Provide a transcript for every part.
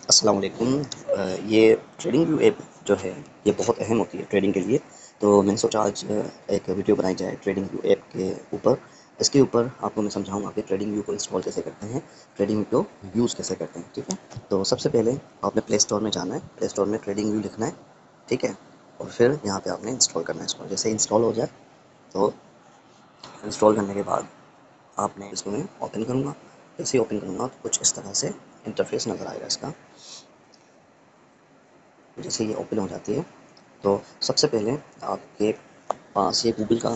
अस्सलाम वालेकुम। ये ट्रेडिंग व्यू ऐप जो है ये बहुत अहम होती है ट्रेडिंग के लिए। तो मैंने सोचा आज एक वीडियो बनाई जाए ट्रेडिंग व्यू ऐप के ऊपर। इसके ऊपर आपको मैं समझाऊंगा कि ट्रेडिंग व्यू को इंस्टॉल कैसे करते हैं, ट्रेडिंग व्यू को यूज़ कैसे करते हैं। ठीक है, तो सबसे पहले आपने प्ले स्टोर में जाना है, प्ले स्टोर में ट्रेडिंग व्यू लिखना है। ठीक है, और फिर यहाँ पे आपने इंस्टॉल करना है इसको। जैसे इंस्टॉल हो जाए तो इंस्टॉल करने के बाद आपने इसको मैं ओपन करूँगा। जैसे ही ओपन करूँगा तो कुछ इस तरह से इंटरफेस नज़र आएगा इसका। जैसे ये ओपन हो जाती है तो सबसे पहले आपके पास ये गूगल का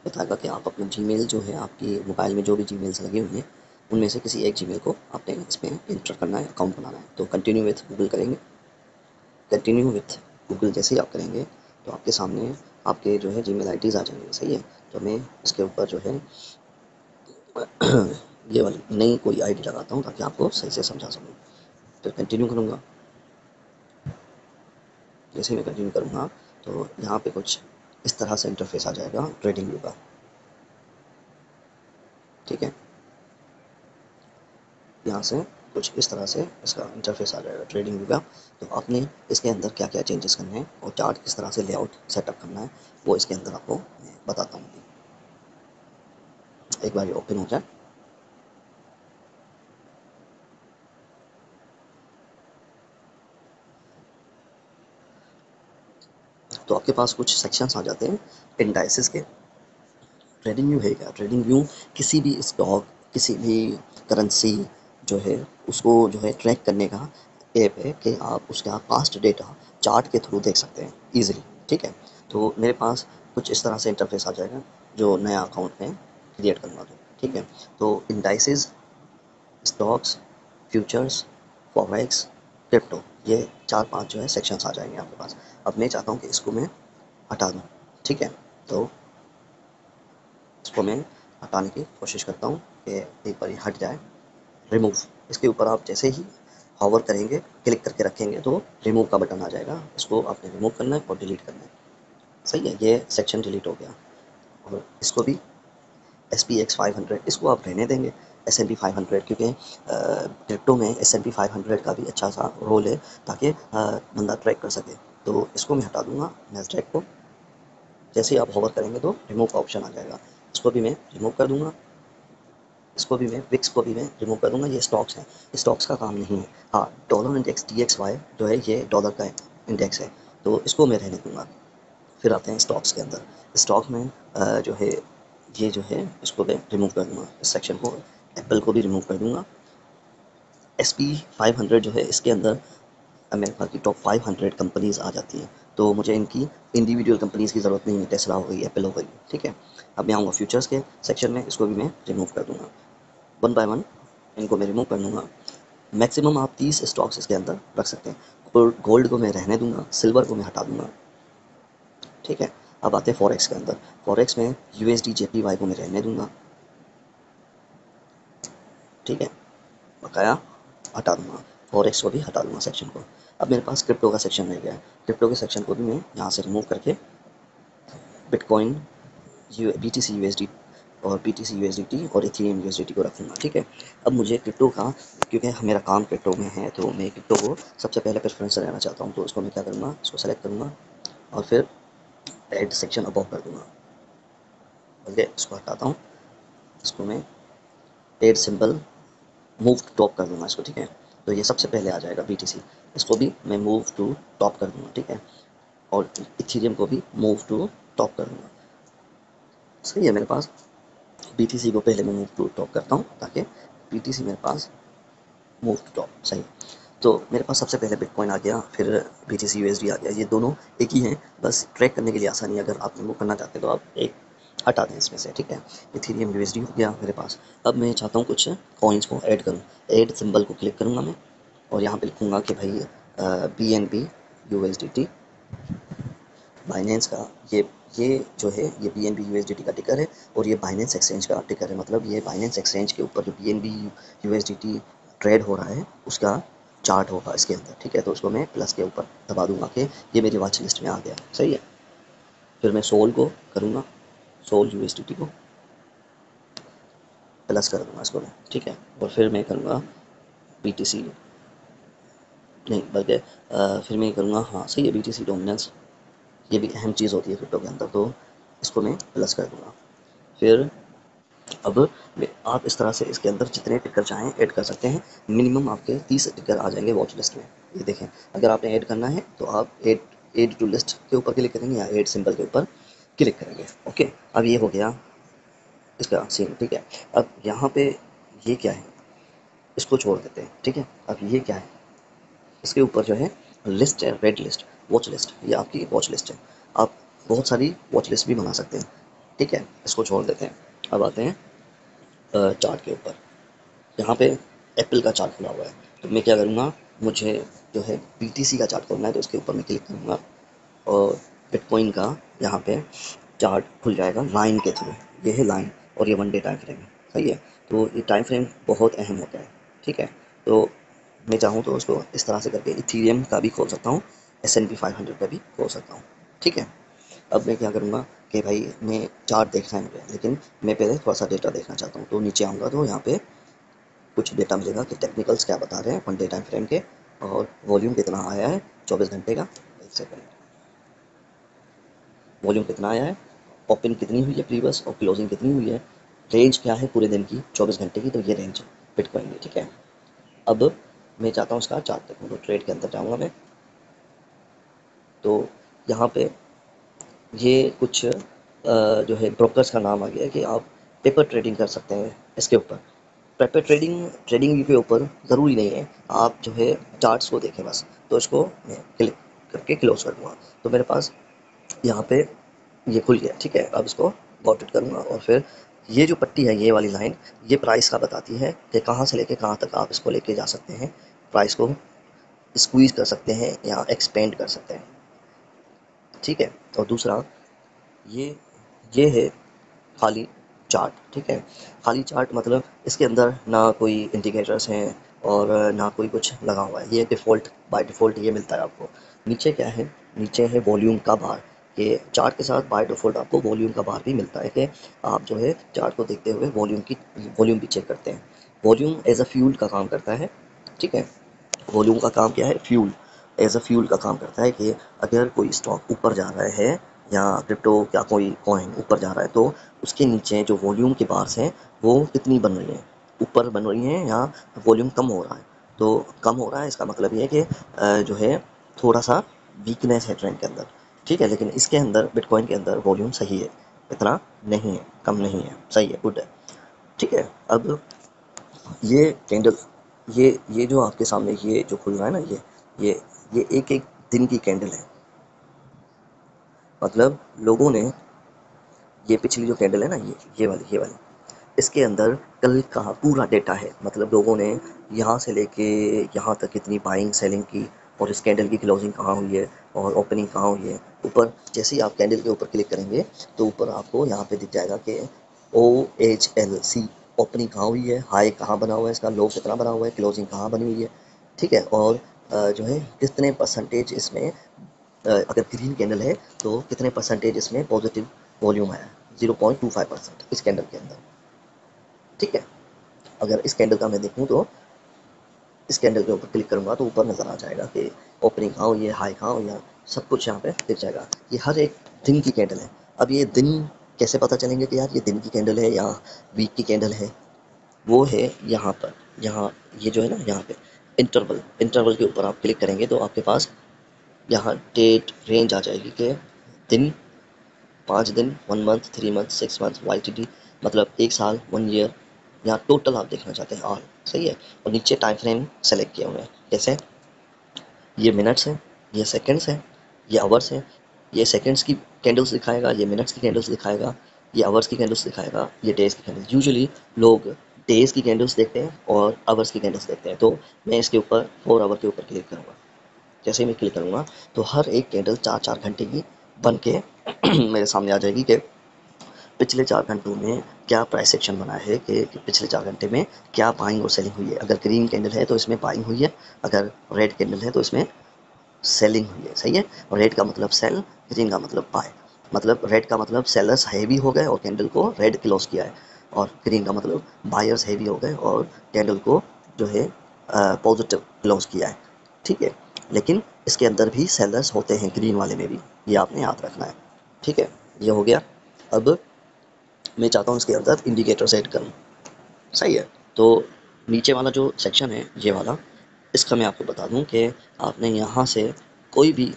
बताएगा कि आप अपना जीमेल जो है, आपकी मोबाइल में जो भी जीमेल्स लगे हुए हैं उनमें से किसी एक जीमेल को आपने इसमें इंटर करना है, अकाउंट बनाना है। तो कंटिन्यू विथ गूगल करेंगे। कंटिन्यू विथ गूगल जैसे ही आप करेंगे तो आपके सामने आपके जो है जीमेल आईडीज़ आ जाएंगे। सही है, तो मैं इसके ऊपर जो है ये वाली नई कोई आईडी लगाता हूँ ताकि आपको सही से समझा सकूँ। तो कंटिन्यू करूँगा। जैसे ही मैं कंटिन्यू करूँगा तो यहाँ पे कुछ इस तरह से इंटरफेस आ जाएगा ट्रेडिंग व्यू का। ठीक है, यहाँ से कुछ इस तरह से इसका इंटरफेस आ जाएगा ट्रेडिंग व्यू का। तो आपने इसके अंदर क्या क्या चेंजेस करने हैं और चार्ट किस तरह से लेआउट सेटअप करना है वो इसके अंदर आपको मैं बताता हूँ। एक बार ये ओपन हो जाए तो आपके पास कुछ सेक्शंस आ जाते हैं इंडाइसिस के। ट्रेडिंग व्यू है क्या? ट्रेडिंग व्यू किसी भी स्टॉक, किसी भी करेंसी जो है उसको जो है ट्रैक करने का ऐप है कि आप उसका पास्ट डेटा चार्ट के थ्रू देख सकते हैं ईजिली। ठीक है, तो मेरे पास कुछ इस तरह से इंटरफेस आ जाएगा जो नया अकाउंट में क्रिएट करना तो। ठीक है, तो indices, stocks, futures, forex, crypto, ये 4-5 जो है सेक्शंस आ जाएंगे आपके पास। अब मैं चाहता हूँ कि इसको मैं हटा दूँ। ठीक है, तो इसको मैं हटाने की कोशिश करता हूँ कि एक बार ये हट जाए। रिमूव, इसके ऊपर आप जैसे ही हॉवर करेंगे, क्लिक करके रखेंगे तो रिमूव का बटन आ जाएगा। इसको आपने रिमूव करना है और डिलीट करना है। सही है, ये सेक्शन डिलीट हो गया। और इसको भी SPX 500 इसको आप रहने देंगे। S&P 500 क्योंकि क्रिप्टो में S&P 500 का भी अच्छा सा रोल है ताकि बंदा ट्रैक कर सके। तो इसको मैं हटा दूंगा नैस्डैक को। जैसे ही आप होवर करेंगे तो रिमूव का ऑप्शन आ जाएगा। इसको भी मैं रिमूव कर दूंगा। इसको भी मैं विक्स को भी मैं रिमूव कर दूंगा। ये स्टॉक्स हैं, स्टॉक्स का काम नहीं है। हाँ, डॉलर इंडेक्स DXY जो है ये डॉलर का इंडेक्स है, तो इसको मैं रहने दूंगा। फिर आते हैं स्टॉक्स के अंदर। स्टॉक में जो है ये जो है इसको मैं रिमूव कर दूंगा। इस सेक्शन को, एप्पल को भी रिमूव कर दूंगा। SP 500 जो है इसके अंदर अमेरिका की टॉप 500 कंपनीज आ जाती हैं, तो मुझे इनकी इंडिविजुअल कंपनीज़ की ज़रूरत नहीं है। टेस्ला हो गई, एप्पल हो गई। ठीक है, अब मैं आऊँगा फ्यूचर्स के सेक्शन में, इसको भी मैं रिमूव कर दूंगा। वन बाय वन इनको मैं रिमूव कर लूँगा। मैक्सिमम आप 30 स्टॉक्स इसके अंदर रख सकते हैं। गोल्ड को मैं रहने दूंगा, सिल्वर को मैं हटा दूंगा। ठीक है, अब आते हैं फॉरेक्स के अंदर। फॉरेक्स में USD JPY को मैं रहने दूंगा। ठीक है, बकाया हटा दूंगा। फॉरेक्स को भी हटा दूंगा सेक्शन को। अब मेरे पास क्रिप्टो का सेक्शन रह गया है। क्रिप्टो के सेक्शन को भी मैं यहाँ से रिमूव करके बिटकॉइन, BTC USD और BTC USDT और इथेरियम USDT को रखूँगा। ठीक है, अब मुझे क्रिप्टो का, क्योंकि मेरा काम क्रिप्टो में है तो मैं क्रिप्टो को सबसे पहले प्रेफरेंस रहना चाहता हूँ। तो उसको मैं क्या करूँगा, इसको सेलेक्ट करूँगा और फिर ऐड सेक्शन अबव कर दूँगा। ओके, इसको हटाता हूँ। इसको मैं add symbol move to top कर दूँगा इसको। ठीक है, तो ये सबसे पहले आ जाएगा BTC। इसको भी मैं मूव टू टॉप कर दूँगा। ठीक है, और इथेरियम को भी मूव टू टॉप कर दूँगा। सही है, मेरे पास BTC को पहले मैं मूव टू टॉप करता हूँ ताकि BTC मेरे पास मूव टू टॉप। सही, तो मेरे पास सबसे पहले बिटकॉइन आ गया, फिर BTC USD आ गया। ये दोनों एक ही हैं, बस ट्रैक करने के लिए आसानी है। अगर आप मूव करना चाहते हैं तो आप एक हटा दें इसमें से। ठीक है, इथेरियम USD हो गया मेरे पास। अब मैं चाहता हूँ कुछ कॉइन्स को ऐड करूँ। ऐड सिंबल को क्लिक करूँगा मैं और यहाँ पे लिखूँगा कि भाई BNB USDT बाइनेंस का, ये जो है ये BNB USDT का टिकर है और ये बाइनेंस एक्सचेंज का टिकर है। मतलब ये बाइनेंस एक्सचेंज के ऊपर जो BNB USDT ट्रेड हो रहा है उसका चार्ट होगा इसके अंदर। ठीक है, तो उसको मैं प्लस के ऊपर दबा दूंगा कि ये मेरी वॉच लिस्ट में आ गया। सही है, फिर मैं सोल को करूँगा, सोल USDT को प्लस कर दूंगा इसको मैं। ठीक है, और फिर मैं करूँगा BTC नहीं, बल्कि फिर मैं ये करूँगा, हाँ सही है, BTC डोमिनेंस ये भी अहम चीज़ होती है क्रिप्टो के अंदर, तो इसको मैं प्लस कर दूँगा। फिर अब आप इस तरह से इसके अंदर जितने टिकर चाहें ऐड कर सकते हैं। मिनिमम आपके 30 टिकर आ जाएंगे वॉच लिस्ट में। ये देखें, अगर आपने ऐड करना है तो आप ऐड टू लिस्ट के ऊपर क्लिक करेंगे या ऐड सिंबल के ऊपर क्लिक करेंगे। ओके, अब ये हो गया इसका सीन, ठीक है। अब यहाँ पे ये क्या है, इसको छोड़ देते हैं, ठीक है। अब ये क्या है, इसके ऊपर जो है लिस्ट है, रेड लिस्ट, वॉच लिस्ट, ये आपकी वॉच लिस्ट है। आप बहुत सारी वॉच लिस्ट भी बना सकते हैं, ठीक है। इसको छोड़ देते हैं। अब आते हैं चार्ट के ऊपर। यहाँ पे एप्पल का चार्ट खुला हुआ है, तो मैं क्या करूँगा, मुझे जो है BTC का चार्ट करना है, तो इसके ऊपर मैं क्लिक करूँगा और बिटकॉइन का यहाँ पे चार्ट खुल जाएगा लाइन के थ्रू। ये है लाइन और ये 1 डे टाइम फ्रेम है, सही है। तो ये टाइम फ्रेम बहुत अहम होता है, ठीक है। तो मैं चाहूँ तो उसको इस तरह से करके इथीरियम का भी खोल सकता हूँ, S&P 500 का भी खोल सकता हूँ, ठीक है। अब मैं क्या करूँगा कि भाई मैं चार्ट देखना है मुझे, लेकिन मैं पहले थोड़ा सा डेटा देखना चाहता हूँ। तो नीचे आऊँगा तो यहाँ पे कुछ डेटा मिलेगा कि टेक्निकल्स क्या बता रहे हैं 1 डे टाइम फ्रेम के, और वॉल्यूम कितना आया है 24 घंटे का। एक सेकंड, वॉल्यूम कितना आया है, ओपन कितनी हुई है प्रीवियस और क्लोजिंग कितनी हुई है, रेंज क्या है पूरे दिन की 24 घंटे की, तो ये रेंज है बिटकॉइन में, ठीक है। अब मैं चाहता हूँ उसका चार्ट देखूँ, तो ट्रेड के अंदर जाऊँगा मैं। तो यहाँ पे ये कुछ जो है ब्रोकर्स का नाम आ गया है कि आप पेपर ट्रेडिंग कर सकते हैं इसके ऊपर। पेपर ट्रेडिंग ट्रेडिंग के ऊपर ज़रूरी नहीं है आप जो है चार्ट्स को देखें बस। तो इसको मैं क्लिक करके क्लोज कर दूँगा, तो मेरे पास यहाँ पे ये खुल गया, ठीक है। अब इसको गॉट इट करूँगा और फिर ये जो पट्टी है, ये वाली लाइन, ये प्राइस का बताती है कि कहाँ से लेके कहाँ तक आप इसको लेके जा सकते हैं, प्राइस को स्क्वीज़ कर सकते हैं या एक्सपेंड कर सकते हैं, ठीक है। और दूसरा ये ये है खाली चार्ट, ठीक है। खाली चार्ट मतलब इसके अंदर ना कोई इंडिकेटर्स हैं और ना कोई कुछ लगा हुआ है, ये डिफ़ॉल्ट बाय डिफ़ॉल्ट ये मिलता है आपको। नीचे क्या है, नीचे है वॉल्यूम का बार। ये चार्ट के साथ बाय डिफ़ॉल्ट आपको वॉल्यूम का बार भी मिलता है कि आप जो है चार्ट को देखते हुए वॉल्यूम भी चेक करते हैं। वॉल्यूम एज अ फ्यूल का काम करता है, ठीक है। वॉल्यूम का काम क्या है, फ्यूल, एज अ फ्यूल का काम करता है कि अगर कोई स्टॉक ऊपर जा रहा है या क्रिप्टो या कोई कॉइन ऊपर जा रहा है, तो उसके नीचे जो वॉल्यूम की बार्स हैं वो कितनी बन रही हैं, ऊपर बन रही हैं या वॉल्यूम कम हो रहा है। तो कम हो रहा है, इसका मतलब ये है कि जो है थोड़ा सा वीकनेस है ट्रेंड के अंदर, ठीक है। लेकिन इसके अंदर बिटकॉइन के अंदर वॉल्यूम सही है, इतना नहीं है, कम नहीं है, सही है, गुड है, ठीक है। अब ये कैंडल, ये जो आपके सामने ये जो खुल रहा है ना, ये ये एक एक दिन की कैंडल है। मतलब लोगों ने, ये पिछली जो कैंडल है ना, ये वाली इसके अंदर कल का पूरा डेटा है। मतलब लोगों ने यहाँ से लेके यहाँ तक कितनी बाइंग सेलिंग की और इस कैंडल की क्लोजिंग कहाँ हुई है और ओपनिंग कहाँ हुई है। ऊपर जैसे ही आप कैंडल के ऊपर क्लिक करेंगे तो ऊपर आपको यहाँ पे दिख जाएगा कि OHLC ओपनिंग कहाँ हुई है, हाई कहाँ बना हुआ है, इसका लो कितना बना हुआ है, क्लोजिंग कहाँ बनी हुई है, ठीक है। और जो है कितने परसेंटेज इसमें अगर ग्रीन कैंडल है तो कितने परसेंटेज इसमें पॉजिटिव वॉल्यूम आया है, 0.25% इस कैंडल के अंदर, ठीक है। अगर इस कैंडल का मैं देखूँ तो इस कैंडल के ऊपर क्लिक करूँगा तो ऊपर नज़र आ जाएगा कि ओपनिंग कहाँ हुई है, हाई कहाँ हुई है, सब कुछ यहाँ पे दिख जाएगा। ये हर एक दिन की कैंडल है। अब ये दिन कैसे पता चलेंगे कि यार ये दिन की कैंडल है या वीक की कैंडल है, वो है यहाँ पर, यहाँ ये जो है ना, यहाँ पे इंटरवल के ऊपर आप क्लिक करेंगे तो आपके पास यहाँ डेट रेंज आ जाएगी कि दिन, 5 दिन, 1 मंथ, 3 मंथ, 6 मंथ, YTD, मतलब 1 साल, 1 ईयर, या टोटल आप देखना चाहते हैं ऑल, सही है। और नीचे टाइम फ्रेम सेलेक्ट किए हुए हैं, जैसे ये मिनट्स हैं, ये सेकंड्स हैं, ये आवर्स हैं। ये सेकंड्स की कैंडल्स दिखाएगा, ये मिनट्स की कैंडल्स दिखाएगा, ये आवर्स की कैंडल्स दिखाएगा, ये डेज़ की कैंडल्स। यूजुअली लोग डेज़ की कैंडल्स देखते हैं और आवर्स की कैंडल्स देखते हैं, तो मैं इसके ऊपर 4 आवर के ऊपर क्लिक करूँगा। जैसे ही मैं क्लिक करूँगा तो हर एक कैंडल 4-4 घंटे की बन के मेरे सामने आ जाएगी कि पिछले 4 घंटों में क्या प्राइस एक्शन बना है, कि पिछले 4 घंटे में क्या बाइंग और सेलिंग हुई है। अगर ग्रीन कैंडल है तो इसमें बाइंग हुई है, अगर रेड कैंडल है तो इसमें सेलिंग हुई है, सही है। और रेड का मतलब सेल, ग्रीन का मतलब बाय। मतलब रेड का मतलब सेलर्स हैवी हो गए और कैंडल को रेड क्लोज किया है, और ग्रीन का मतलब बायर्स हैवी हो गए और कैंडल को जो है पॉजिटिव क्लोज किया है। ठीक है। लेकिन इसके अंदर भी सेलर्स होते हैं, ग्रीन वाले में भी, ये आपने याद रखना है। ठीक है, ये हो गया। अब मैं चाहता हूँ इसके अंदर इंडिकेटर सेट करूँ। सही है। तो नीचे वाला जो सेक्शन है ये वाला, इसका मैं आपको बता दूं कि आपने यहाँ से कोई भी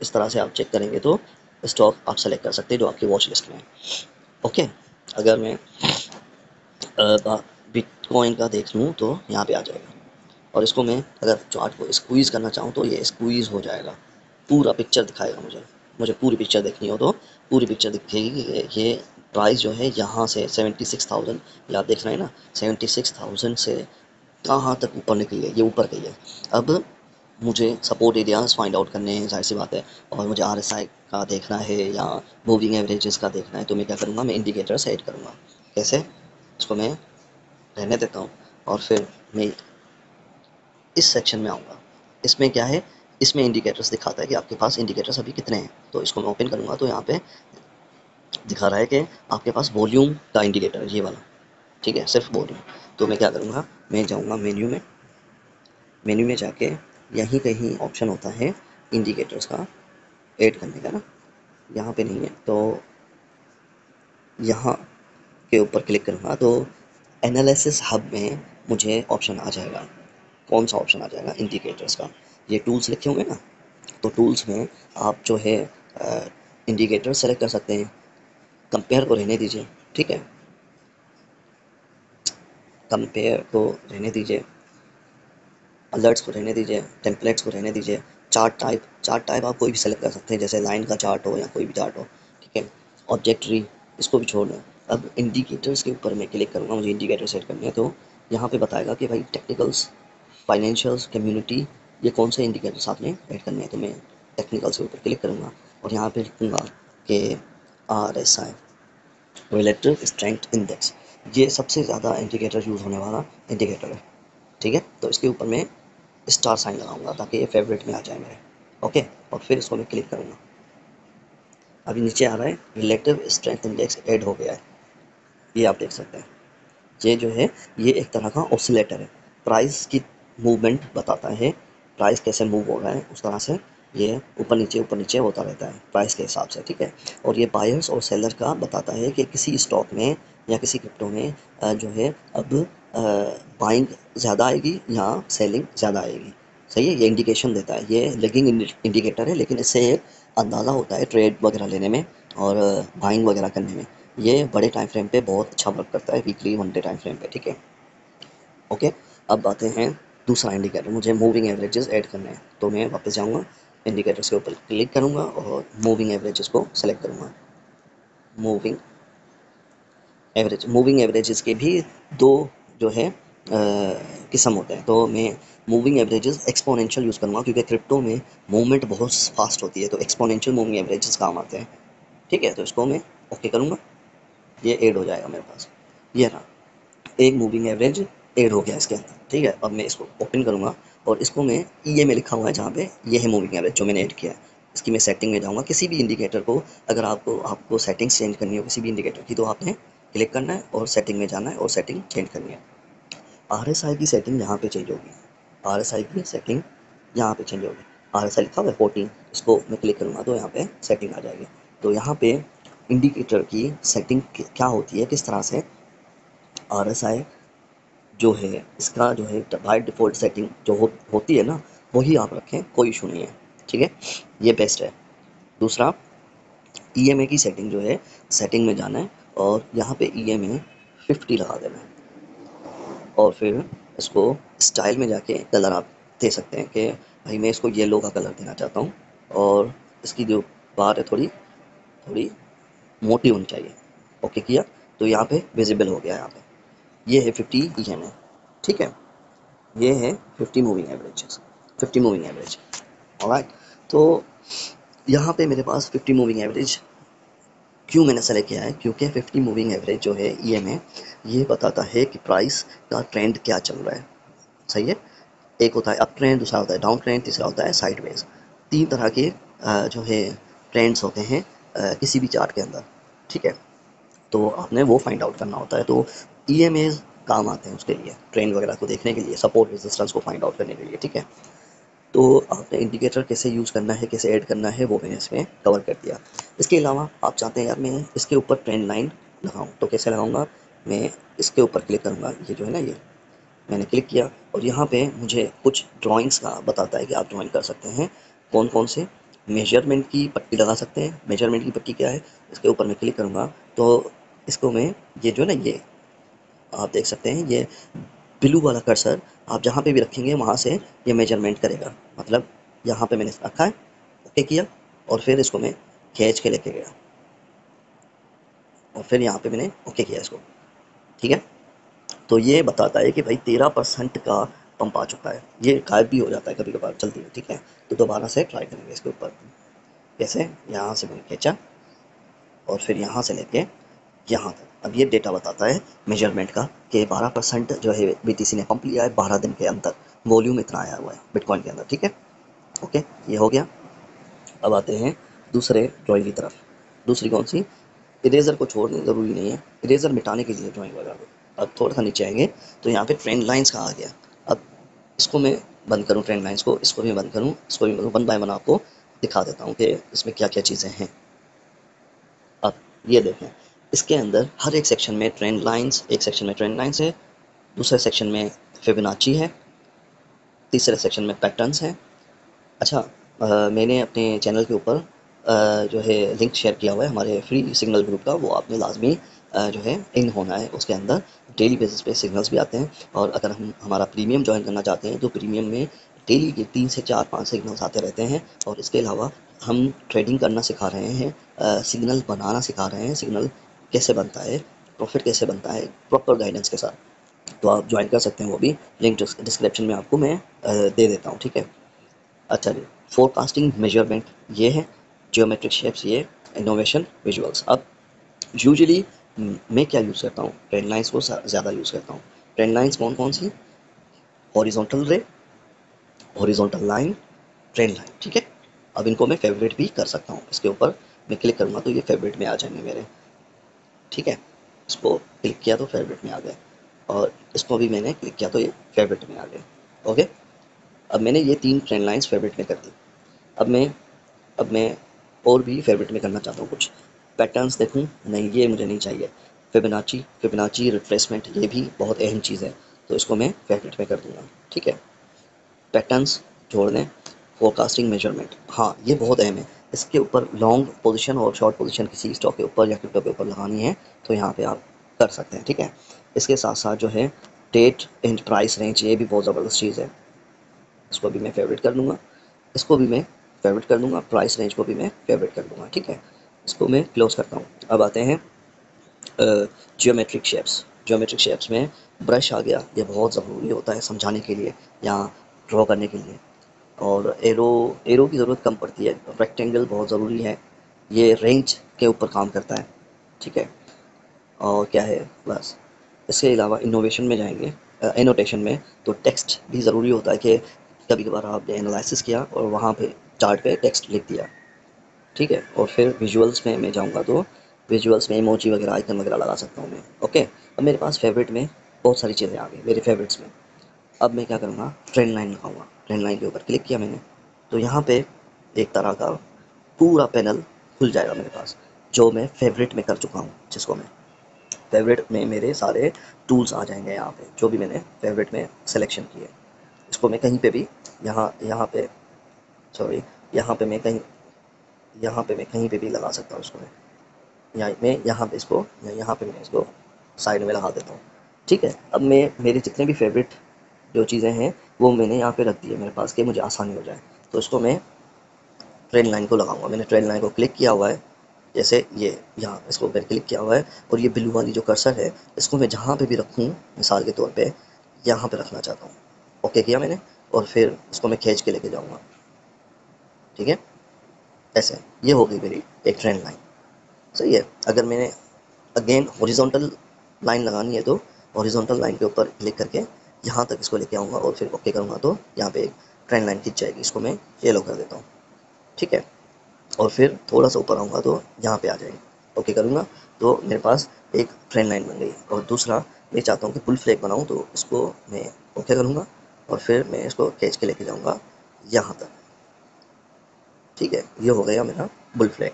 इस तरह से आप चेक करेंगे तो स्टॉक आप सेलेक्ट कर सकते हैं जो आपकी वॉच लिस्ट में है। ओके, अगर मैं बिटकॉइन का देख लूँ तो यहाँ पे आ जाएगा, और इसको मैं अगर चार्ट को स्क्वीज़ करना चाहूँ तो ये स्क्वीज़ हो जाएगा, पूरा पिक्चर दिखाएगा मुझे। मुझे पूरी पिक्चर देखनी हो तो पूरी पिक्चर दिखेगी कि ये प्राइस जो है यहाँ से 76,000, ये आप देख रहे हैं ना, 76,000 से कहाँ तक ऊपर निकली है, ये ऊपर गई है। अब मुझे सपोर्ट एरियाज फाइंड आउट करने हैं, जाहिर सी बात है, और मुझे आरएसआई का देखना है या मूविंग एवरेजेस का देखना है, तो मैं क्या करूँगा, मैं इंडिकेटर सेट करूँगा। कैसे, इसको मैं रहने देता हूँ और फिर मैं इस सेक्शन में आऊँगा। इसमें क्या है, इसमें इंडिकेटर्स दिखाता है कि आपके पास इंडिकेटर्स अभी कितने हैं। तो इसको मैं ओपन करूँगा तो यहाँ पे दिखा रहा है कि आपके पास वॉल्यूम का इंडिकेटर है, ये वाला। ठीक है, सिर्फ वॉल्यूम। तो मैं क्या करूँगा, मैं जाऊँगा मेन्यू में, मेन्यू में जाके यहीं कहीं ऑप्शन होता है इंडिकेटर्स का ऐड करने का ना, यहाँ पे नहीं है, तो यहाँ के ऊपर क्लिक करूँगा तो एनालिसिस हब में मुझे ऑप्शन आ जाएगा। कौन सा ऑप्शन आ जाएगा, इंडिकेटर्स का। ये टूल्स लिखे होंगे ना, तो टूल्स में आप जो है इंडिकेटर सेलेक्ट कर सकते हैं। कंपेयर को रहने दीजिए, ठीक है, कंपेयर को रहने दीजिए, अलर्ट्स को रहने दीजिए, टेम्पलेट्स को रहने दीजिए, चार्ट टाइप आप कोई भी सेलेक्ट कर सकते हैं, जैसे लाइन का चार्ट हो या कोई भी चार्ट हो। ठीक है, ऑब्जेक्टरी, इसको भी छोड़ दें। अब इंडिकेटर्स के ऊपर मैं क्लिक करूँगा, मुझे इंडिकेटर सेट करने हैं, तो यहाँ पे बताएगा कि भाई टेक्निकल्स, फाइनेंशियल्स, कम्युनिटी, ये कौन से इंडिकेटर्स आपने ऐड करने हैं। तो मैं टेक्निकल्स के ऊपर क्लिक करूँगा और यहाँ पे लिखूँगा कि RSI, रिलेटिव स्ट्रेंथ इंडेक्स, ये सबसे ज़्यादा इंडिकेटर यूज़ होने वाला इंडिकेटर है। ठीक है, तो इसके ऊपर मैं स्टार साइन लगाऊंगा ताकि ये फेवरेट में आ जाए मेरे। ओके, और फिर इसको मैं क्लिक करूँगा। अभी नीचे आ रहा है रिलेटिव स्ट्रेंथ इंडेक्स ऐड हो गया है, ये आप देख सकते हैं। ये जो है ये एक तरह का ऑसिलेटर है, प्राइस की मूवमेंट बताता है, प्राइस कैसे मूव हो रहा है उस तरह से ये ऊपर नीचे होता रहता है प्राइस के हिसाब से। ठीक है, और ये बायर्स और सेलर का बताता है कि किसी स्टॉक में या किसी क्रिप्टो में जो है अब बाइंग ज़्यादा आएगी या सेलिंग ज़्यादा आएगी। सही है, ये इंडिकेशन देता है, ये लैगिंग इंडिकेटर है, लेकिन इससे एक अंदाज़ा होता है ट्रेड वगैरह लेने में और बाइंग वगैरह करने में। ये बड़े टाइम फ्रेम पे बहुत अच्छा वर्क करता है, weekly, one day time frame पे। ठीक है, ओके। अब आते हैं दूसरा इंडिकेटर, मुझे मूविंग एवरेजेस ऐड करने हैं, तो मैं वापस जाऊंगा, इंडिकेटर्स के ऊपर क्लिक करूंगा और मूविंग एवरेजेस को सेलेक्ट करूंगा। मूविंग मूविंग एवरेजेस के भी दो जो है किस्म होते हैं, तो मैं मूविंग एवरेजेस एक्सपोनेंशियल यूज़ करूँगा क्योंकि क्रिप्टो में मूवमेंट बहुत फास्ट होती है, तो एक्सपोनेंशियल मूविंग एवरेजेस काम आते हैं। ठीक है, तो इसको मैं ओके करूँगा, ये ऐड हो जाएगा मेरे पास। ये रहा, एक मूविंग एवरेज ऐड हो गया इसके अंदर। ठीक है, अब मैं इसको ओपन करूँगा और इसको मैं ये में लिखा हुआ है जहाँ पे ये है मूविंग एवरेज जो मैंने ऐड किया है, इसकी मैं सेटिंग में जाऊँगा। किसी भी इंडिकेटर को अगर आपको सेटिंग्स चेंज करनी हो किसी भी इंडिकेटर की, तो आपने क्लिक करना है और सेटिंग में जाना है और सेटिंग चेंज करनी है। RSI की सेटिंग यहाँ पे चेंज होगी, RSI की सेटिंग यहाँ पे चेंज होगी। RSI लिखा हुआ है 14, इसको मैं क्लिक करूँगा तो यहाँ पे सेटिंग आ जाएगी। तो यहाँ पे इंडिकेटर की सेटिंग क्या होती है, किस तरह से RSI जो है इसका जो है बाय डिफ़ॉल्ट सेटिंग जो होती है ना, वही आप रखें, कोई इशू नहीं है। ठीक है, ये बेस्ट है। दूसरा, EMA की सेटिंग जो है, सेटिंग में जाना है और यहाँ पे EMA 50 लगा देना है, और फिर इसको स्टाइल में जाके कलर आप दे सकते हैं कि भाई मैं इसको येलो का कलर देना चाहता हूँ और इसकी जो बार है थोड़ी थोड़ी मोटी होनी चाहिए। ओके किया तो यहाँ पे विजिबल हो गया, यहाँ पे ये है 50 EMA। ठीक है, ये है 50 moving averages, 50 moving average. Alright, तो यहाँ पे मेरे पास 50 मूविंग एवरेज क्यों मैंने सेलेक्ट किया है, क्योंकि 50 मूविंग एवरेज जो है EMA ये बताता है कि प्राइस का ट्रेंड क्या चल रहा है। सही है, एक होता है अप ट्रेंड, दूसरा होता है डाउन ट्रेंड, तीसरा होता है साइडवेज। तीन तरह के जो है ट्रेंड्स होते हैं किसी भी चार्ट के अंदर। ठीक है, तो आपने वो फाइंड आउट करना होता है, तो EMAs काम आते हैं उसके लिए, ट्रेंड वगैरह को देखने के लिए, सपोर्ट रेजिस्टेंस को फाइंड आउट करने के लिए। ठीक है, तो आपने इंडिकेटर कैसे यूज़ करना है, कैसे ऐड करना है, वो मैंने इसमें कवर कर दिया। इसके अलावा आप चाहते हैं यार मैं इसके ऊपर ट्रेंड लाइन लगाऊँ, तो कैसे लगाऊंगा, मैं इसके ऊपर क्लिक करूँगा, ये जो है ना, ये मैंने क्लिक किया और यहाँ पे मुझे कुछ ड्राइंग्स का बताता है कि आप ड्राइंग कर सकते हैं कौन कौन से। मेजरमेंट की पट्टी लगा सकते हैं। मेजरमेंट की पट्टी क्या है, इसके ऊपर मैं क्लिक करूँगा तो इसको मैं, ये जो है ना, ये आप देख सकते हैं, ये ब्लू वाला कर्सर आप जहाँ पे भी रखेंगे वहाँ से ये मेजरमेंट करेगा। मतलब यहाँ पे मैंने रखा है, ओके किया और फिर इसको मैं खींच के लेके गया और फिर यहाँ पे मैंने ओके किया इसको, ठीक है। तो ये बताता है कि भाई 13% का पंप आ चुका है। ये गायब भी हो जाता है कभी कभार जल्दी में, ठीक है। तो दोबारा से ट्राई करेंगे इसके ऊपर। कैसे, यहाँ से मैंने खींचा और फिर यहाँ से लेके यहाँ तक। अब ये डेटा बताता है मेजरमेंट का कि 12% जो है BTC ने पंप लिया है 12 दिन के अंदर। वॉल्यूम इतना आया हुआ है बिटकॉइन के अंदर, ठीक है। ओके, ये हो गया। अब आते हैं दूसरे ड्राइंग की तरफ। दूसरी कौन सी, इरेज़र को छोड़ना ज़रूरी नहीं है, इरेज़र मिटाने के लिए ड्राइंग लगा दो। अब थोड़ा सा नीचे आएंगे तो यहाँ पे ट्रेंड लाइंस का आ गया। अब इसको मैं बंद करूँ, ट्रेंड लाइंस को, इसको भी बंद करूँ, इसको भी वन बाय वन आपको दिखा देता हूँ कि इसमें क्या क्या चीज़ें हैं। अब ये देखें, इसके अंदर हर एक सेक्शन में ट्रेंड लाइंस, एक सेक्शन में ट्रेंड लाइंस है, दूसरे सेक्शन में फिबोनाची है, तीसरे सेक्शन में पैटर्न्स हैं। अच्छा, मैंने अपने चैनल के ऊपर जो है लिंक शेयर किया हुआ है हमारे फ्री सिग्नल ग्रुप का, वो आपने लाजमी जो है इन होना है। उसके अंदर डेली बेसिस पे सिग्नल्स भी आते हैं और अगर हम हमारा प्रीमियम ज्वाइन करना चाहते हैं तो प्रीमियम में डेली के 3 से 4-5 सिग्नल्स आते रहते हैं। और इसके अलावा हम ट्रेडिंग करना सिखा रहे हैं, सिग्नल बनाना सिखा रहे हैं, सिग्नल कैसे बनता है, प्रॉफिट कैसे बनता है, प्रॉपर गाइडेंस के साथ। तो आप ज्वाइन कर सकते हैं, वो भी लिंक डिस्क्रिप्शन में आपको मैं दे देता हूँ, ठीक है। अच्छा जी, फोरकास्टिंग मेजरमेंट ये है, जियोमेट्रिक शेप्स ये, इनोवेशन विजुअल्स। अब यूजुअली मैं क्या यूज़ करता हूँ, ट्रेंड लाइंस को ज़्यादा यूज़ करता हूँ। ट्रेंड लाइंस कौन कौन सी, हॉरिजॉन्टल रे, हॉरिजॉन्टल लाइन, ट्रेंड लाइन, ठीक है। अब इनको मैं फेवरेट भी कर सकता हूँ, इसके ऊपर मैं क्लिक करूँगा तो ये फेवरेट में आ जाएंगे मेरे, ठीक है। इसको क्लिक किया तो फेवरेट में आ गए और इसको भी मैंने क्लिक किया तो ये फेवरेट में आ गए, ओके। अब मैंने ये 3 ट्रेंड लाइंस फेवरेट में कर दी। अब मैं और भी फेवरेट में करना चाहता हूँ कुछ पैटर्न्स देखूँ, नहीं ये मुझे नहीं चाहिए। फिबोनाची रिट्रेसमेंट ये भी बहुत अहम चीज़ है, तो इसको मैं फेवरेट में कर दूँगा, ठीक है। पैटर्न्स जोड़ दें, फोरकास्टिंग मेजरमेंट, हाँ ये बहुत अहम है। इसके ऊपर लॉन्ग पोजीशन और शॉर्ट पोजीशन किसी स्टॉक के ऊपर या क्रिप्टो के ऊपर लगानी है तो यहाँ पे आप कर सकते हैं, ठीक है। इसके साथ साथ जो है डेट एंड प्राइस रेंज, ये भी बहुत ज़बरदस्त चीज़ है, इसको भी मैं फेवरेट कर लूँगा, इसको भी मैं फेवरेट कर दूँगा, प्राइस रेंज को भी मैं फेवरेट कर दूँगा, ठीक है। इसको मैं क्लोज़ करता हूँ। अब आते हैं जियोमेट्रिक शेप्स में ब्रश आ गया, ये बहुत ज़रूरी होता है समझाने के लिए या ड्रॉ करने के लिए। और एरो की ज़रूरत कम पड़ती है, रेक्टेंगल बहुत ज़रूरी है, ये रेंज के ऊपर काम करता है, ठीक है। और क्या है बस, इसके अलावा इनोवेशन में जाएंगे, एनोटेशन में तो टेक्स्ट भी ज़रूरी होता है कि कभी कभार आपने एनालिसिस किया और वहाँ पे चार्ट पे टेक्स्ट लिख दिया, ठीक है। और फिर विजुअल्स में मैं जाऊँगा तो विजुअल्स में इमोजी वगैरह, आइकन वगैरह लगा सकता हूँ मैं, ओके। अब मेरे पास फेवरेट में बहुत सारी चीज़ें आ गई मेरे फेवरेट्स में। अब मैं क्या करूँगा, ट्रेंड लाइन लगाऊँगा। ट्रेंड लाइन के ऊपर क्लिक किया मैंने तो यहाँ पे एक तरह का पूरा पैनल खुल जाएगा मेरे पास, जो मैं फेवरेट में कर चुका हूँ, जिसको मैं फेवरेट में मेरे सारे टूल्स आ जाएंगे यहाँ पे, जो भी मैंने फेवरेट में सिलेक्शन किए। इसको मैं कहीं पे भी, यहाँ यहाँ पे सॉरी यहाँ पे मैं कहीं पे भी लगा सकता हूँ इसको मैं यहाँ पे इसको, या यहाँ पे मैं इसको साइड में लगा देता हूँ, ठीक है। अब मैं मेरे जितने भी फेवरेट जो चीज़ें हैं वो मैंने यहाँ पे रख दी है मेरे पास, कि मुझे आसानी हो जाए। तो इसको मैं ट्रेन लाइन को लगाऊंगा, मैंने ट्रेन लाइन को क्लिक किया हुआ है, जैसे ये यहाँ इसको मैंने क्लिक किया हुआ है और ये ब्लू वाली जो कर्सर है इसको मैं जहाँ पे भी रखूँ, मिसाल के तौर पे यहाँ पे रखना चाहता हूँ, ओके किया मैंने और फिर इसको मैं खींच के लेके जाऊँगा, ठीक है। ऐसे ये हो गई मेरी एक ट्रेंड लाइन, सही है। अगर मैंने अगेन हॉरिजॉन्टल लाइन लगानी है तो हॉरिजॉन्टल लाइन के ऊपर क्लिक करके यहाँ तक इसको लेके आऊँगा और फिर ओके करूँगा तो यहाँ पे एक ट्रेंड लाइन खिंच जाएगी। इसको मैं येलो कर देता हूँ, ठीक है। और फिर थोड़ा सा ऊपर आऊँगा तो यहाँ पे आ जाएगी, ओके करूँगा तो मेरे पास एक ट्रेंड लाइन बन गई। और दूसरा मैं चाहता हूँ कि फुल फ्लैग बनाऊँ तो इसको मैं ओके करूँगा और फिर मैं इसको खींच के लेके जाऊँगा यहाँ तक। ठीक है, ये हो गया मेरा बुल फ्लैग।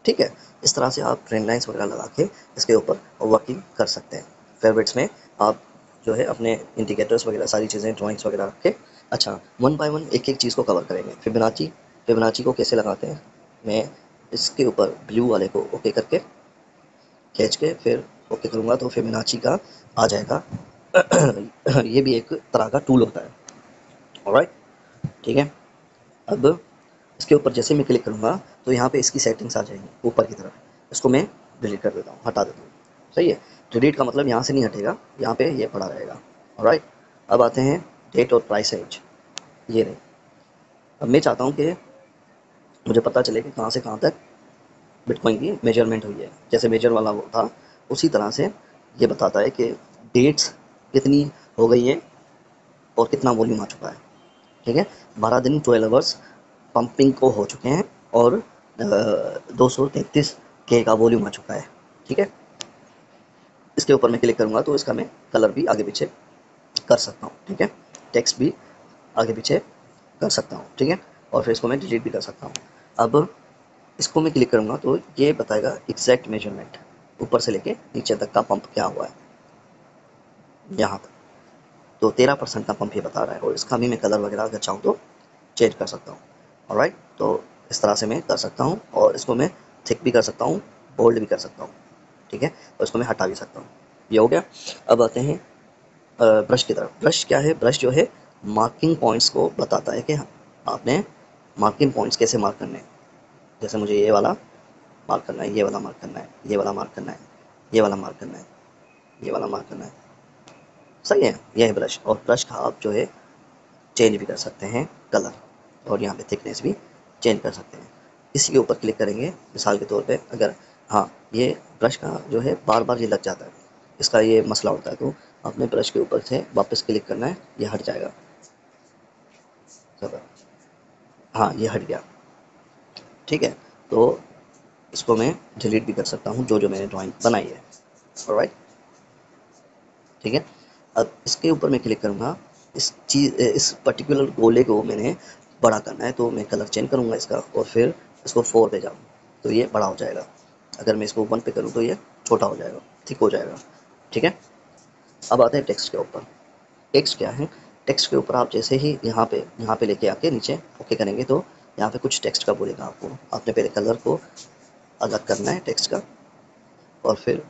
ठीक है, इस तरह से आप ट्रेन लाइन्स वगैरह लगा के इसके ऊपर वर्किंग कर सकते हैं। फेवरेट्स में आप जो है अपने इंडिकेटर्स वगैरह सारी चीज़ें ड्राइंग्स वगैरह रख के, अच्छा, वन बाय वन एक एक चीज़ को कवर करेंगे। फिबोनाची, फिबोनाची को कैसे लगाते हैं, मैं इसके ऊपर ब्लू वाले को ओके करके खींच के फिर ओके करूँगा तो फिबोनाची का आ जाएगा। ये भी एक तरह का टूल होता है। ऑलराइट, ठीक है। अब इसके ऊपर जैसे मैं क्लिक करूँगा तो यहाँ पे इसकी सेटिंग्स आ जाएंगी ऊपर की तरफ। इसको मैं डिलीट कर देता हूँ, हटा देता हूँ। सही है, डिलीट का मतलब यहाँ से नहीं हटेगा, यहाँ पे ये पड़ा रहेगा। ऑलराइट, अब आते हैं डेट और प्राइस रेंज। ये रही। अब मैं चाहता हूँ कि मुझे पता चले कि कहाँ से कहाँ तक बिटकॉइन की मेजरमेंट हुई है। जैसे मेजर वाला वो था, उसी तरह से ये बताता है कि डेट्स कितनी हो गई है और कितना वॉल्यूम आ चुका है। ठीक है, 12 दिन 12 आवर्स पंपिंग को हो चुके हैं और 233 के का वॉल्यूम आ चुका है। ठीक है, इसके ऊपर मैं क्लिक करूँगा तो इसका मैं कलर भी आगे पीछे कर सकता हूँ। ठीक है, टेक्स्ट भी आगे पीछे कर सकता हूँ। ठीक है, और फिर इसको मैं डिलीट भी कर सकता हूँ। अब इसको मैं क्लिक करूँगा तो ये बताएगा एग्जैक्ट मेजरमेंट, ऊपर से लेके नीचे तक का पंप क्या हुआ है, यहाँ तक। तो 13% का पंप ये बता रहा है और इसका भी मैं कलर वगैरह अगर चाहूँ तो चेंज कर सकता हूँ। ऑलराइट, तो इस तरह से मैं कर सकता हूँ और इसको मैं थिक भी कर सकता हूँ, बोल्ड भी कर सकता हूँ। ठीक है, और इसको मैं हटा भी सकता हूँ। ये हो गया। अब आते हैं ब्रश की तरफ। ब्रश क्या है, ब्रश जो है मार्किंग पॉइंट्स को बताता है कि आपने मार्किंग पॉइंट्स कैसे मार्क करने हैं। जैसे मुझे ये वाला मार्क करना है, ये वाला मार्क करना है, ये वाला मार्क करना है, ये वाला मार्क करना है, ये वाला मार्क करना है। सही है, यह है ब्रश। और ब्रश का आप जो है चेंज भी कर सकते हैं कलर, और यहाँ पे थिकनेस भी चेंज कर सकते हैं। इसी के ऊपर क्लिक करेंगे मिसाल के तौर पे, अगर हाँ ये ब्रश का जो है बार बार ये लग जाता है, इसका ये मसला होता है, तो आपने ब्रश के ऊपर से वापस क्लिक करना है, ये हट जाएगा। सब, हाँ ये हट गया। ठीक है, तो इसको मैं डिलीट भी कर सकता हूँ जो जो मैंने ड्राइंग बनाई है। ऑलराइट, ठीक है। अब इसके ऊपर मैं क्लिक करूँगा, इस पर्टिकुलर गोले को मैंने बड़ा करना है तो मैं कलर चेंज करूँगा इसका और फिर इसको 4 पे जाऊँ तो ये बड़ा हो जाएगा। अगर मैं इसको 1 पे करूँ तो ये छोटा हो जाएगा, थिक हो जाएगा। ठीक है, अब आते हैं टेक्स्ट के ऊपर। टेक्स्ट क्या है, टेक्स्ट के ऊपर आप जैसे ही यहाँ पे लेके आके नीचे ओके करेंगे तो यहाँ पे कुछ टेक्स्ट का बोलेगा आपको। आपने पहले कलर को अलग करना है टेक्स्ट का, और फिर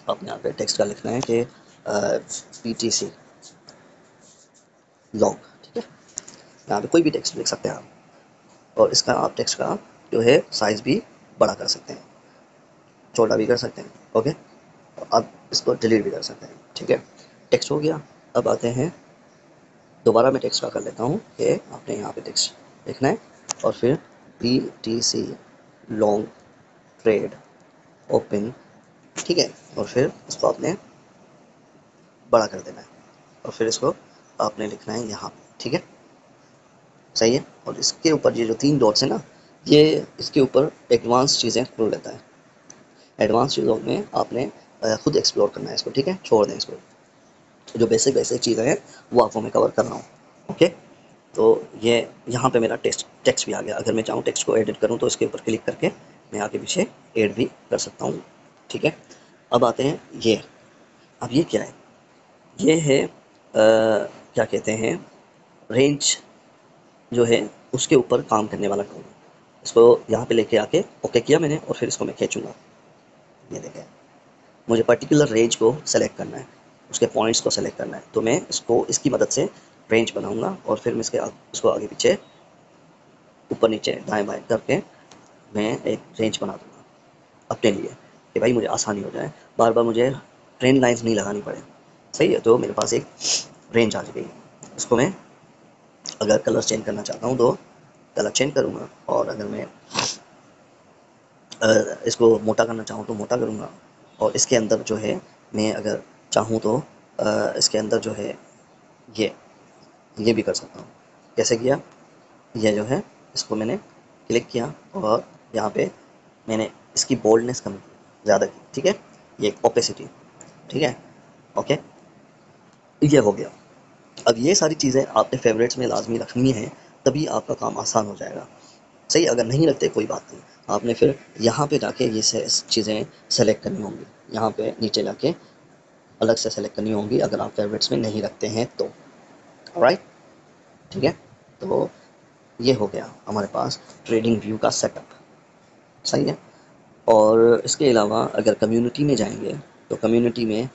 आपने यहाँ पे टेक्स्ट का लिखना है कि PTC लॉन्ग। ठीक है, यहाँ पे कोई भी टेक्स्ट लिख सकते हैं आप, और इसका आप टेक्स्ट का जो है साइज़ भी बड़ा कर सकते हैं, छोटा भी कर सकते हैं। ओके, अब इसको डिलीट भी कर सकते हैं। ठीक है, टेक्स्ट हो गया। अब आते हैं, दोबारा मैं टेक्स्ट का कर लेता हूँ कि आपने यहाँ पे टेक्स्ट लिखना है और फिर PTC लॉन्ग ट्रेड ओपन। ठीक है, और फिर इसको आपने बड़ा कर देना है और फिर इसको आपने लिखना है यहाँ। ठीक है, सही है। और इसके ऊपर ये जो 3 डॉट्स है ना, ये इसके ऊपर एडवांस चीज़ें खोल लेता है। एडवांस चीज़ों में आपने खुद एक्सप्लोर करना है इसको। ठीक है, छोड़ दें इसको, जो बेसिक बेसिक चीज़ें हैं वो आपको मैं कवर कर रहा हूँ। ओके, तो ये यहाँ पे मेरा टेक्स्ट भी आ गया। अगर मैं चाहूँ टेक्स्ट को एडिट करूँ तो इसके ऊपर क्लिक करके मैं आगे पीछे एड भी कर सकता हूँ। ठीक है, अब आते हैं ये। अब ये क्या है, ये है क्या कहते हैं, रेंज जो है उसके ऊपर काम करने वाला टूल। इसको यहाँ पे लेके आके ओके किया मैंने और फिर इसको मैं खींचूँगा। ये देखें, मुझे पर्टिकुलर रेंज को सेलेक्ट करना है, उसके पॉइंट्स को सेलेक्ट करना है, तो मैं इसको इसकी मदद से रेंज बनाऊँगा और फिर मैं इसको आगे पीछे ऊपर नीचे दाएँ बाएँ करके मैं एक रेंज बना दूँगा अपने लिए, कि भाई मुझे आसानी हो जाए, बार बार मुझे ट्रेन लाइन्स नहीं लगानी पड़े। सही है, तो मेरे पास एक रेंज आ गई। इसको मैं अगर कलर चेंज करना चाहता हूँ तो कलर चेंज करूँगा, और अगर मैं इसको मोटा करना चाहूँ तो मोटा करूँगा, और इसके अंदर जो है मैं अगर चाहूँ तो इसके अंदर जो है ये भी कर सकता हूँ। कैसे किया, ये जो है इसको मैंने क्लिक किया और यहाँ पे मैंने इसकी बोल्डनेस कम ज़्यादा की। ठीक है, ये ओपेसिटी। ठीक है, ओके, ये हो गया। अब ये सारी चीज़ें आपने फेवरेट्स में लाजमी रखनी है, तभी आपका काम आसान हो जाएगा। सही, अगर नहीं रखते कोई बात नहीं, आपने फिर यहाँ पे जाके ये चीज़ें सेलेक्ट करनी होंगी, यहाँ पे नीचे जाके अलग से सेलेक्ट करनी होंगी अगर आप फेवरेट्स में नहीं रखते हैं तो। ऑलराइट, ठीक है। तो ये हो गया हमारे पास ट्रेडिंग व्यू का सेटअप। सही है। और इसके अलावा अगर कम्युनिटी में जाएंगे तो कम्युनिटी में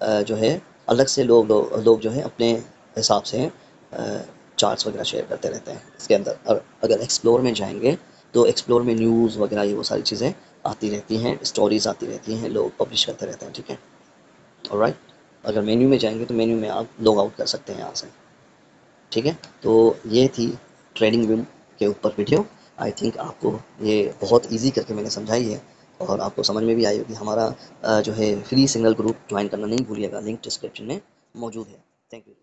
जो है अलग से लोग जो है अपने हिसाब से चार्ट्स वगैरह शेयर करते रहते हैं इसके अंदर। और अगर एक्सप्लोर में जाएंगे तो एक्सप्लोर में न्यूज़ वगैरह ये वो सारी चीज़ें आती रहती हैं, स्टोरीज आती रहती हैं, लोग पब्लिश करते रहते हैं, ठीक है। ऑलराइट, अगर मेन्यू में जाएंगे तो मेन्यू में आप लॉग आउट कर सकते हैं यहाँ से, ठीक है। तो ये थी ट्रेडिंग व्यू के ऊपर वीडियो। आई थिंक आपको ये बहुत इजी करके मैंने समझाई है और आपको समझ में भी आई होगी। हमारा जो है फ्री सिंगल ग्रुप ज्वाइन करना नहीं भूलिएगा, लिंक डिस्क्रिप्शन में मौजूद है। Thank you.